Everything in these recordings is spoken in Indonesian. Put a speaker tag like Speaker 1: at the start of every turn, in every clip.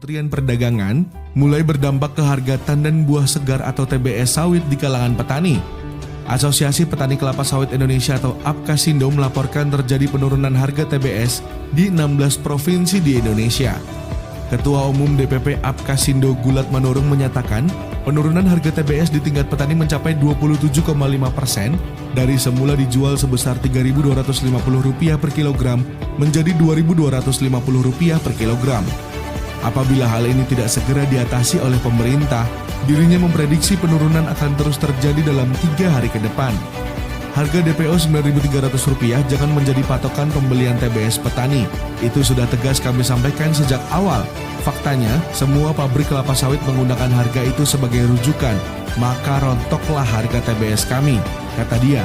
Speaker 1: Kementerian Perdagangan mulai berdampak ke harga tandan buah segar atau TBS sawit di kalangan petani. Asosiasi Petani Kelapa Sawit Indonesia atau APKasindo melaporkan terjadi penurunan harga TBS di 16 provinsi di Indonesia. Ketua Umum DPP APKasindo Gulat Manurung menyatakan penurunan harga TBS di tingkat petani mencapai 27,5% dari semula dijual sebesar Rp3.250 per kilogram menjadi Rp2.250 per kilogram. Apabila hal ini tidak segera diatasi oleh pemerintah, dirinya memprediksi penurunan akan terus terjadi dalam 3 hari ke depan. Harga DPO Rp9.300 jangan menjadi patokan pembelian TBS petani. Itu sudah tegas kami sampaikan sejak awal. Faktanya, semua pabrik kelapa sawit menggunakan harga itu sebagai rujukan, maka rontoklah harga TBS kami, kata dia.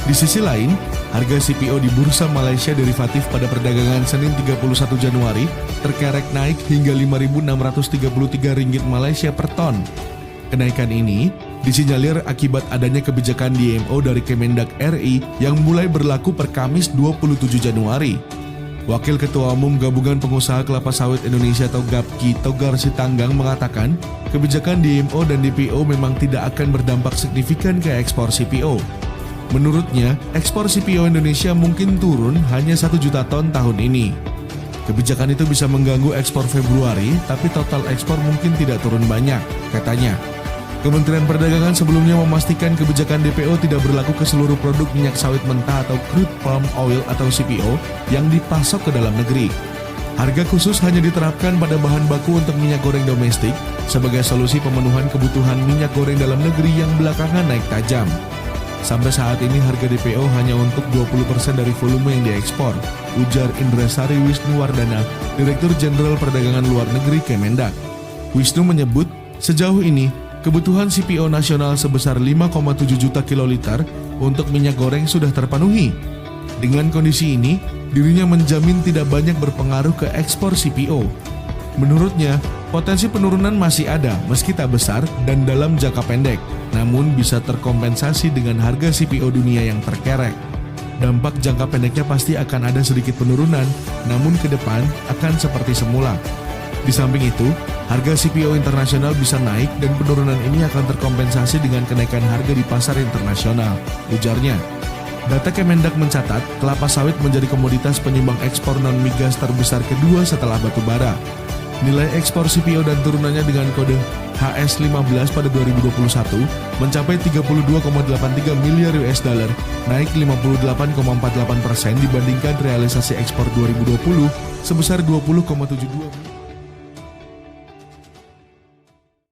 Speaker 1: Di sisi lain, harga CPO di Bursa Malaysia Derivatif pada perdagangan Senin 31 Januari terkerek naik hingga Rp5.633 Malaysia per ton. Kenaikan ini disinyalir akibat adanya kebijakan DMO dari Kemendag RI yang mulai berlaku per Kamis 27 Januari. Wakil Ketua Umum Gabungan Pengusaha Kelapa Sawit Indonesia atau GAPKI Togar Sitanggang mengatakan kebijakan DMO dan DPO memang tidak akan berdampak signifikan ke ekspor CPO. Menurutnya, ekspor CPO Indonesia mungkin turun hanya 1 juta ton tahun ini. Kebijakan itu bisa mengganggu ekspor Februari, tapi total ekspor mungkin tidak turun banyak, katanya. Kementerian Perdagangan sebelumnya memastikan kebijakan DPO tidak berlaku ke seluruh produk minyak sawit mentah atau crude palm oil atau CPO yang dipasok ke dalam negeri. Harga khusus hanya diterapkan pada bahan baku untuk minyak goreng domestik sebagai solusi pemenuhan kebutuhan minyak goreng dalam negeri yang belakangan naik tajam. Sampai saat ini harga DPO hanya untuk 20% dari volume yang diekspor, ujar Indrasari Wisnuwardana, Direktur Jenderal Perdagangan Luar Negeri Kemendag. Wisnu menyebut, sejauh ini kebutuhan CPO nasional sebesar 5,7 juta kiloliter untuk minyak goreng sudah terpenuhi. Dengan kondisi ini, dirinya menjamin tidak banyak berpengaruh ke ekspor CPO. Menurutnya, potensi penurunan masih ada meski tak besar dan dalam jangka pendek, namun bisa terkompensasi dengan harga CPO dunia yang terkerek. Dampak jangka pendeknya pasti akan ada sedikit penurunan, namun ke depan akan seperti semula. Di samping itu, harga CPO internasional bisa naik dan penurunan ini akan terkompensasi dengan kenaikan harga di pasar internasional, ujarnya. Data Kemendag mencatat, kelapa sawit menjadi komoditas penyumbang ekspor non-migas terbesar kedua setelah batu bara. Nilai ekspor CPO dan turunannya dengan kode HS15 pada 2021 mencapai 32,83 miliar US dollar, naik 58,48% dibandingkan realisasi ekspor 2020 sebesar 20,72 miliar.